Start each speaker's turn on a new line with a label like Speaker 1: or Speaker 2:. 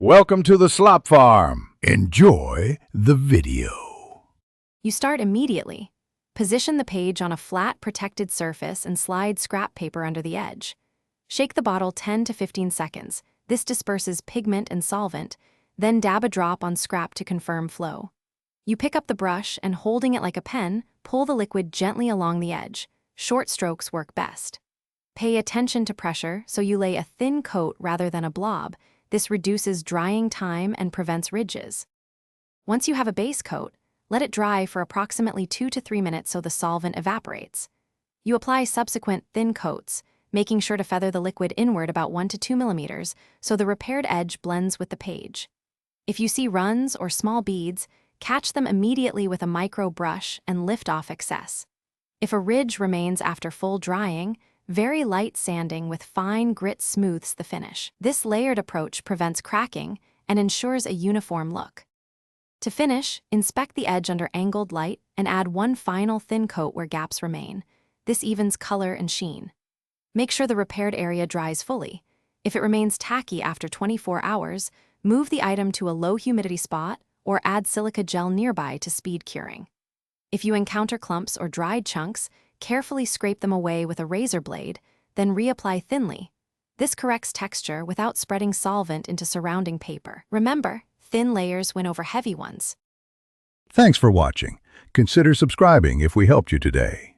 Speaker 1: Welcome to the slop farm. Enjoy the video.
Speaker 2: You start immediately. Position the page on a flat, protected surface and slide scrap paper under the edge. Shake the bottle 10 to 15 seconds. This disperses pigment and solvent, then dab a drop on scrap to confirm flow. You pick up the brush and, holding it like a pen, pull the liquid gently along the edge. Short strokes work best. Pay attention to pressure so you lay a thin coat rather than a blob. This reduces drying time and prevents ridges. Once you have a base coat, let it dry for approximately 2 to 3 minutes so the solvent evaporates. You apply subsequent thin coats, making sure to feather the liquid inward about 1 to 2 millimeters so the repaired edge blends with the page. If you see runs or small beads, catch them immediately with a micro brush and lift off excess. If a ridge remains after full drying, very light sanding with fine grit smooths the finish. This layered approach prevents cracking and ensures a uniform look. To finish, inspect the edge under angled light and add one final thin coat where gaps remain. This evens color and sheen. Make sure the repaired area dries fully. If it remains tacky after 24 hours, move the item to a low humidity spot or add silica gel nearby to speed curing. If you encounter clumps or dried chunks, carefully scrape them away with a razor blade, then reapply thinly. This corrects texture without spreading solvent into surrounding paper. Remember, thin layers win over heavy ones.
Speaker 1: Thanks for watching. Consider subscribing if we helped you today.